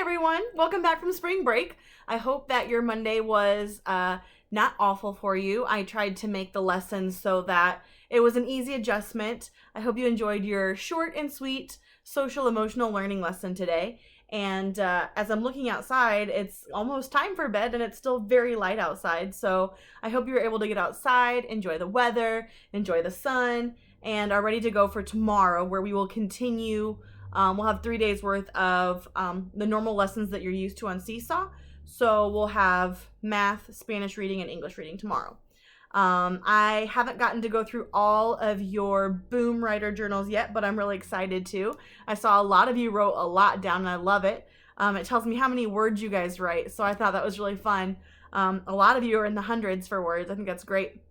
everyone, welcome back from spring break. I hope that your Monday was not awful for you. I tried to make the lessons so that it was an easy adjustment. I hope you enjoyed your short and sweet social emotional learning lesson today. And as I'm looking outside, it's almost time for bed and it's still very light outside. So I hope you were able to get outside, enjoy the weather, enjoy the sun, and are ready to go for tomorrow, where we will continue. We'll have 3 days worth of the normal lessons that you're used to on Seesaw. So we'll have math, Spanish reading, and English reading tomorrow. I haven't gotten to go through all of your Boom Writer journals yet, but I'm really excited to. I saw a lot of you wrote a lot down, and I love it. It tells me how many words you guys write, so I thought that was really fun. A lot of you are in the hundreds for words. I think that's great.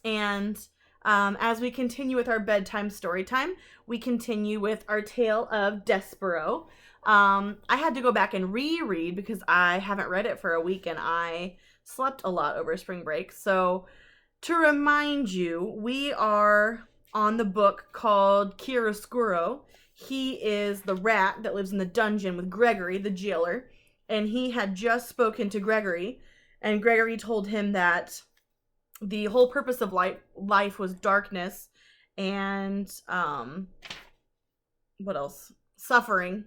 And as we continue with our bedtime story time, we continue with our tale of Desperaux. I had to go back and reread because I haven't read it for a week and I slept a lot over spring break. So to remind you, we are on the book called Chiaroscuro. He is the rat that lives in the dungeon with Gregory, the jailer, and he had just spoken to Gregory, and Gregory told him that the whole purpose of life was darkness and what else? Suffering,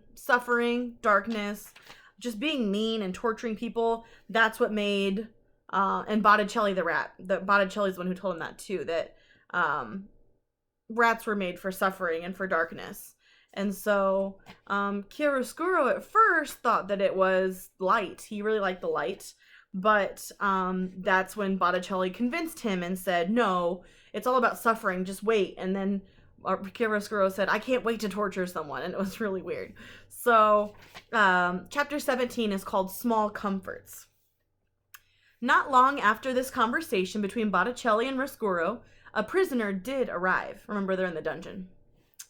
darkness, just being mean and torturing people. That's what made and Botticelli the rat. Botticelli's the one who told him that too, that rats were made for suffering and for darkness. And so Chiaroscuro at first thought that it was light. He really liked the light. But that's when Botticelli convinced him and said, no, it's all about suffering, just wait. And then Chiaroscuro said, I can't wait to torture someone. And it was really weird. So chapter 17 is called Small Comforts. Not long after this conversation between Botticelli and Roscuro, a prisoner did arrive. Remember, they're in the dungeon.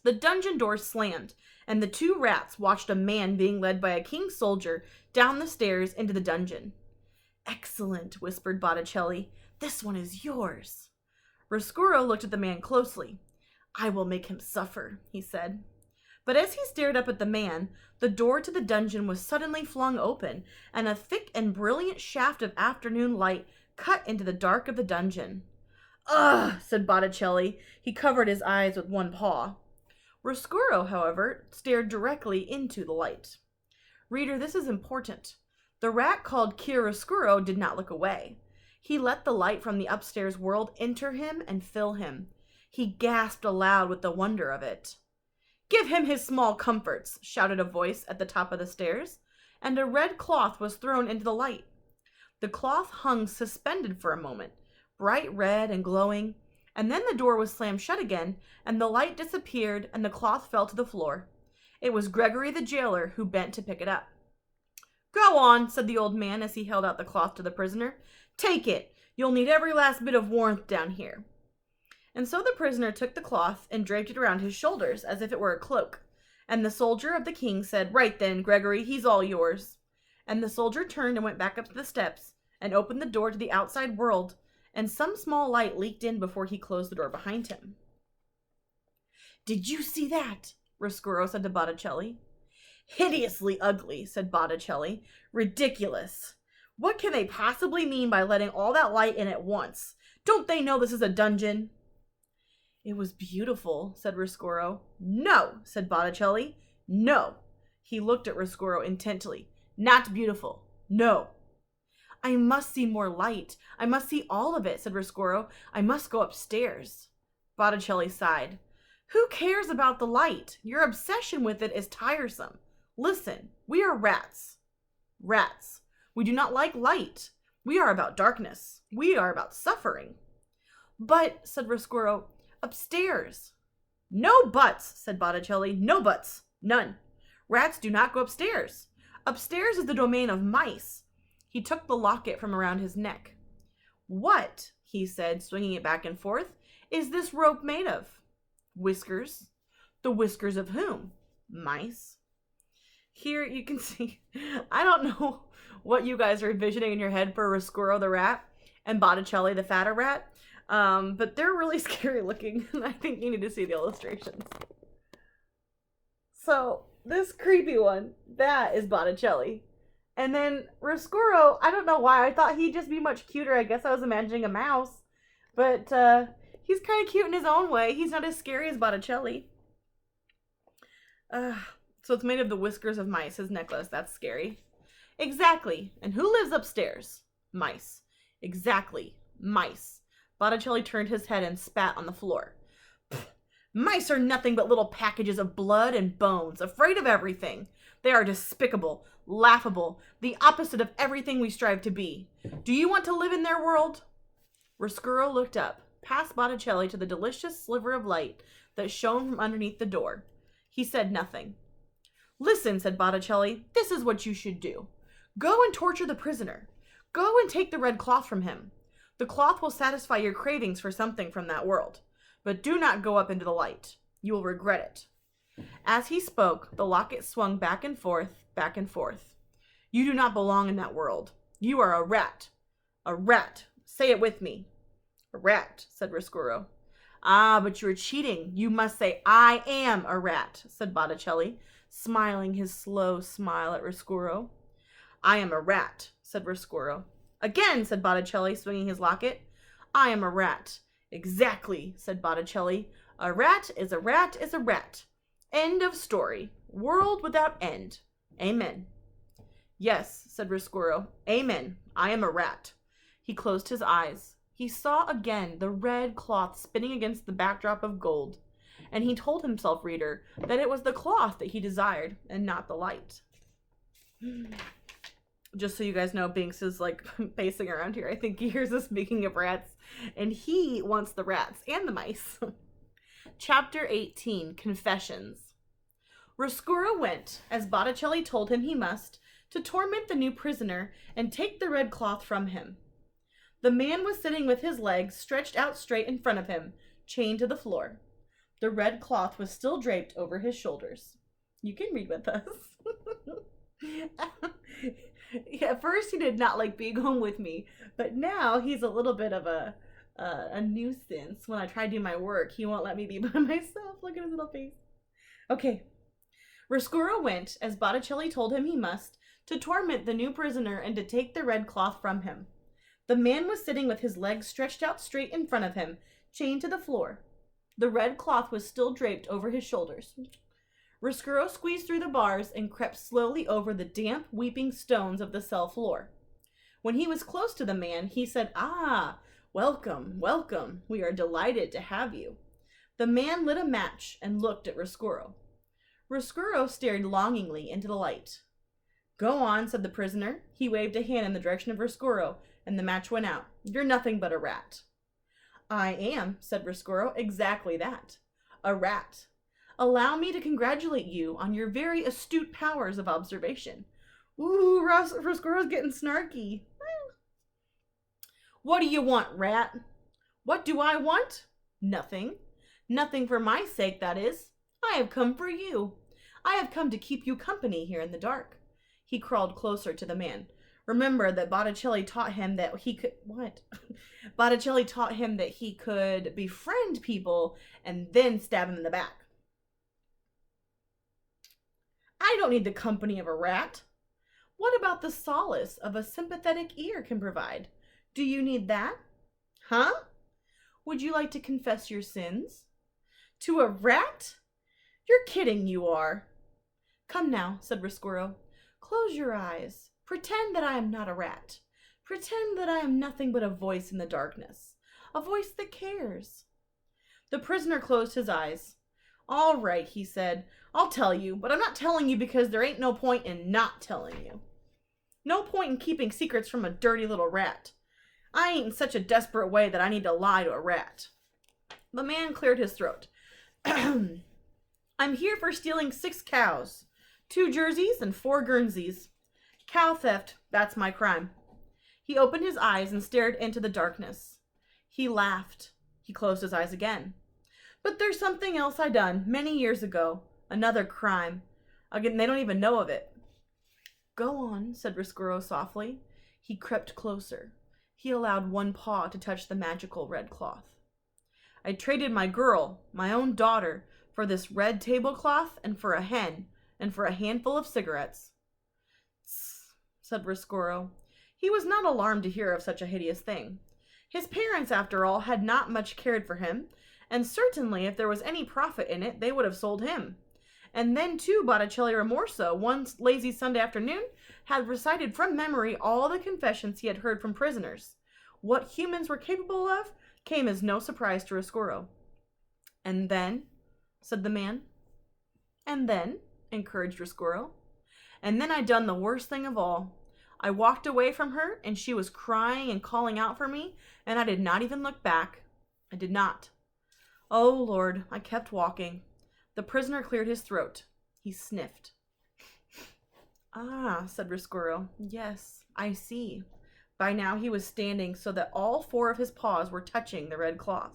The dungeon door slammed, and the two rats watched a man being led by a king's soldier down the stairs into the dungeon. Excellent, whispered Botticelli. This one is yours. Roscuro looked at the man closely. I will make him suffer, he said. But as he stared up at the man, the door to the dungeon was suddenly flung open, and a thick and brilliant shaft of afternoon light cut into the dark of the dungeon. Ugh, said Botticelli. He covered his eyes with one paw. Roscuro, however, stared directly into the light. Reader, this is important. The rat called Chiaroscuro did not look away. He let the light from the upstairs world enter him and fill him. He gasped aloud with the wonder of it. Give him his small comforts, shouted a voice at the top of the stairs, and a red cloth was thrown into the light. The cloth hung suspended for a moment, bright red and glowing, and then the door was slammed shut again, and the light disappeared, and the cloth fell to the floor. It was Gregory the jailer who bent to pick it up. Go on, said the old man as he held out the cloth to the prisoner. Take it. You'll need every last bit of warmth down here. And so the prisoner took the cloth and draped it around his shoulders as if it were a cloak. And the soldier of the king said, Right then, Gregory, he's all yours. And the soldier turned and went back up to the steps and opened the door to the outside world, and some small light leaked in before he closed the door behind him. Did you see that? Roscuro said to Botticelli. Hideously ugly, said Botticelli. Ridiculous. What can they possibly mean by letting all that light in at once? Don't they know this is a dungeon? It was beautiful, said Roscuro. No, said Botticelli. No. He looked at Roscuro intently. Not beautiful. No. I must see more light. I must see all of it, said Roscuro. I must go upstairs. Botticelli sighed. Who cares about the light? Your obsession with it is tiresome. Listen, we are rats. Rats. We do not like light. We are about darkness. We are about suffering. But, said Roscuro, upstairs. No buts, said Botticelli. No buts. None. Rats do not go upstairs. Upstairs is the domain of mice. He took the locket from around his neck. What, he said, swinging it back and forth, is this rope made of? Whiskers. The whiskers of whom? Mice. Here you can see, I don't know what you guys are envisioning in your head for Roscuro the rat and Botticelli the fatter rat, but they're really scary looking. I think you need to see the illustrations. So This creepy one, that is Botticelli. And then Roscuro, I don't know why. I thought he'd just be much cuter. I guess I was imagining a mouse. But he's kind of cute in his own way. He's not as scary as Botticelli. So it's made of the whiskers of mice, his necklace. That's scary. Exactly. And who lives upstairs? Mice. Exactly. Mice. Botticelli turned his head and spat on the floor. Mice are nothing but little packages of blood and bones, afraid of everything. They are despicable, laughable, the opposite of everything we strive to be. Do you want to live in their world? Roscuro looked up, past Botticelli to the delicious sliver of light that shone from underneath the door. He said nothing. Listen, said Botticelli, this is what you should do. Go and torture the prisoner. Go and take the red cloth from him. The cloth will satisfy your cravings for something from that world. But do not go up into the light. You will regret it. As he spoke, the locket swung back and forth, back and forth. You do not belong in that world. You are a rat. A rat. Say it with me. A rat, said Roscuro. Ah, but you are cheating. You must say, I am a rat, said Botticelli, smiling his slow smile at Roscuro. I am a rat, said Roscuro. Again, said Botticelli, swinging his locket. I am a rat. Exactly, said Botticelli. A rat is a rat is a rat. End of story. World without end. Amen. Yes, said Roscuro. Amen. I am a rat. He closed his eyes. He saw again the red cloth spinning against the backdrop of gold, and he told himself, reader, that it was the cloth that he desired and not the light. Just so you guys know, Binks is like pacing around here. I think he hears us speaking of rats, and he wants the rats and the mice. Chapter 18, Confessions. Roscuro went, as Botticelli told him he must, to torment the new prisoner and take the red cloth from him. The man was sitting with his legs stretched out straight in front of him, chained to the floor. The red cloth was still draped over his shoulders. You can read with us. At first he did not like being home with me, but now he's a little bit of a nuisance. When I try to do my work, he won't let me be by myself. Look at his little face. Okay. Roscuro went, as Botticelli told him he must, to torment the new prisoner and to take the red cloth from him. The man was sitting with his legs stretched out straight in front of him, chained to the floor. The red cloth was still draped over his shoulders. Roscuro squeezed through the bars and crept slowly over the damp, weeping stones of the cell floor. When he was close to the man, he said, Ah, welcome, welcome. We are delighted to have you. The man lit a match and looked at Roscuro. Roscuro stared longingly into the light. Go on, said the prisoner. He waved a hand in the direction of Roscuro, and the match went out. You're nothing but a rat. I am, said Roscuro, exactly that. A rat. Allow me to congratulate you on your very astute powers of observation. Ooh, Roscuro's getting snarky. What do you want, rat? What do I want? Nothing. Nothing for my sake, that is. I have come for you. I have come to keep you company here in the dark. He crawled closer to the man. Remember that Botticelli taught him that he could... What? Botticelli taught him that he could befriend people and then stab him in the back. I don't need the company of a rat. What about the solace of a sympathetic ear can provide? Do you need that? Huh? Would you like to confess your sins? To a rat? You're kidding, you are. Come now, said Roscuro. Close your eyes. Pretend that I am not a rat. Pretend that I am nothing but a voice in the darkness. A voice that cares. The prisoner closed his eyes. All right, he said. I'll tell you, but I'm not telling you because there ain't no point in not telling you. No point in keeping secrets from a dirty little rat. I ain't in such a desperate way that I need to lie to a rat. The man cleared his throat. I'm here for stealing 6 cows, 2 jerseys, and 4 Guernseys. Cow theft, that's my crime. He opened his eyes and stared into the darkness. He laughed. He closed his eyes again. But there's something else I done many years ago. Another crime. Again, they don't even know of it. Go on, said Roscuro softly. He crept closer. He allowed one paw to touch the magical red cloth. I traded my girl, my own daughter, for this red tablecloth and for a hen, and for a handful of cigarettes. Tss, said Roscuro. He was not alarmed to hear of such a hideous thing. His parents, after all, had not much cared for him, and certainly if there was any profit in it, they would have sold him. And then, too, Botticelli Rimorso, one lazy Sunday afternoon, had recited from memory all the confessions he had heard from prisoners. What humans were capable of came as no surprise to Roscuro. And then, said the man. And then, encouraged Roscuro. And then I done the worst thing of all. I walked away from her, and she was crying and calling out for me, and I did not even look back. I did not. Oh, Lord, I kept walking. The prisoner cleared his throat. He sniffed. Ah, said Roscuro. Yes, I see. By now he was standing so that all 4 of his paws were touching the red cloth.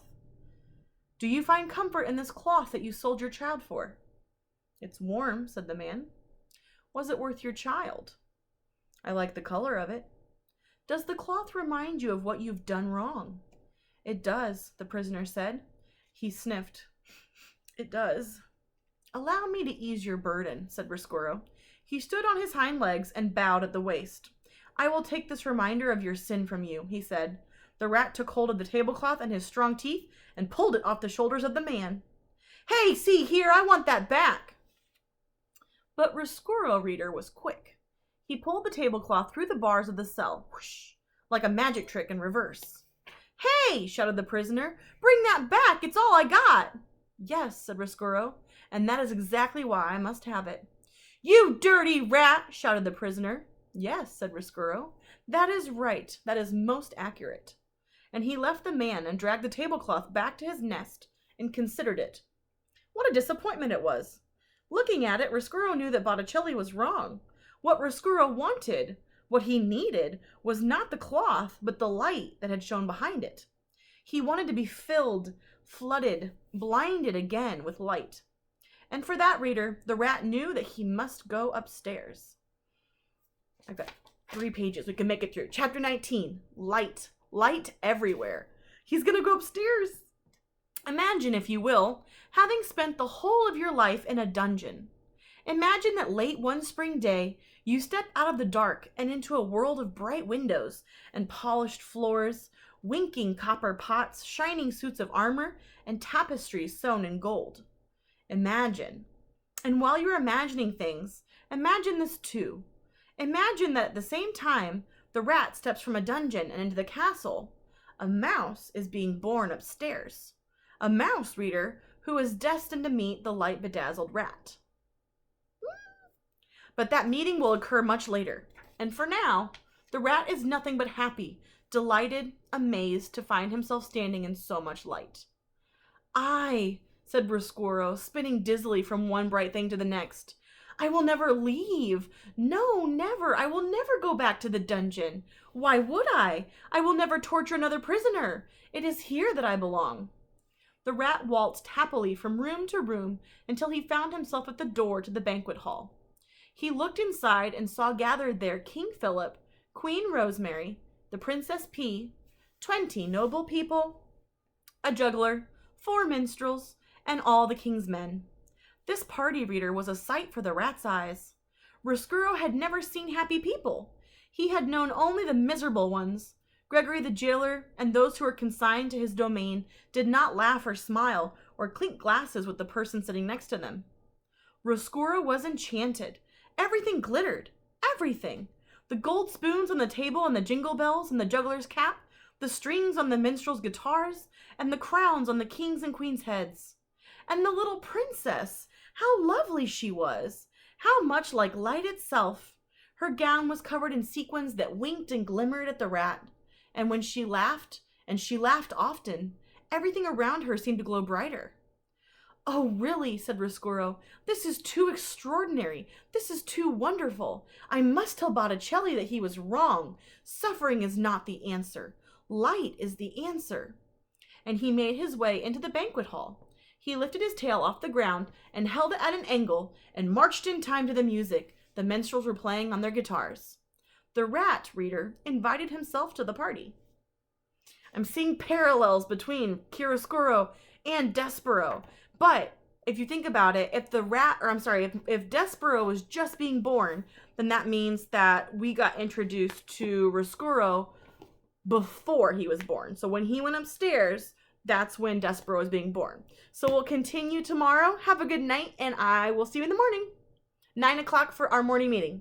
Do you find comfort in this cloth that you sold your child for? It's warm, said the man. Was it worth your child? I like the color of it. Does the cloth remind you of what you've done wrong? It does, the prisoner said. He sniffed. It does. Allow me to ease your burden, said Roscuro. He stood on his hind legs and bowed at the waist. I will take this reminder of your sin from you, he said. The rat took hold of the tablecloth in his strong teeth and pulled it off the shoulders of the man. Hey, see here, I want that back. But Roscuro, reader, was quick. He pulled the tablecloth through the bars of the cell, whoosh, like a magic trick in reverse. Hey, shouted the prisoner, bring that back, it's all I got. Yes, said Roscuro, and that is exactly why I must have it. You dirty rat, shouted the prisoner. Yes, said Roscuro, that is right, that is most accurate. And he left the man and dragged the tablecloth back to his nest and considered it. What a disappointment it was. Looking at it, Roscuro knew that Botticelli was wrong. What Roscuro wanted, what he needed, was not the cloth, but the light that had shone behind it. He wanted to be filled, flooded, blinded again with light. And for that, reader, the rat knew that he must go upstairs. I've got 3 pages we can make it through. Chapter 19, light. Light everywhere. He's going to go upstairs. Imagine, if you will, having spent the whole of your life in a dungeon. Imagine that late one spring day, you stepped out of the dark and into a world of bright windows and polished floors, winking copper pots, shining suits of armor, and tapestries sewn in gold. Imagine. And while you're imagining things, imagine this too. Imagine that at the same time the rat steps from a dungeon and into the castle, a mouse is being born upstairs. A mouse, reader, who is destined to meet the light-bedazzled rat. But that meeting will occur much later. And for now, the rat is nothing but happy, delighted, amazed to find himself standing in so much light. "I," said Roscuro, spinning dizzily from one bright thing to the next, "I will never leave. No, never. I will never go back to the dungeon. Why would I? I will never torture another prisoner. It is here that I belong." The rat waltzed happily from room to room until he found himself at the door to the banquet hall. He looked inside and saw gathered there King Philip, Queen Rosemary, the Princess P, 20 noble people, a juggler, 4 minstrels, and all the king's men. This party, reader, was a sight for the rat's eyes. Roscuro had never seen happy people. He had known only the miserable ones. Gregory the jailer and those who were consigned to his domain did not laugh or smile or clink glasses with the person sitting next to them. Roscuro was enchanted. Everything glittered. Everything. The gold spoons on the table and the jingle bells and the juggler's cap, the strings on the minstrels' guitars, and the crowns on the king's and queen's heads. And the little princess, how lovely she was! How much like light itself! Her gown was covered in sequins that winked and glimmered at the rat. And when she laughed, and she laughed often, everything around her seemed to glow brighter. "Oh, really," said Roscuro, "this is too extraordinary. This is too wonderful. I must tell Botticelli that he was wrong. Suffering is not the answer. Light is the answer." And he made his way into the banquet hall. He lifted his tail off the ground and held it at an angle and marched in time to the music the minstrels were playing on their guitars. The rat, reader, invited himself to the party. I'm seeing parallels between Chiaroscuro and Desperaux, but if you think about it, if if Desperaux was just being born, then that means that we got introduced to Roscuro before he was born. So when he went upstairs, that's when Desperaux was being born. So we'll continue tomorrow. Have a good night, and I will see you in the morning. 9 o'clock for our morning meeting.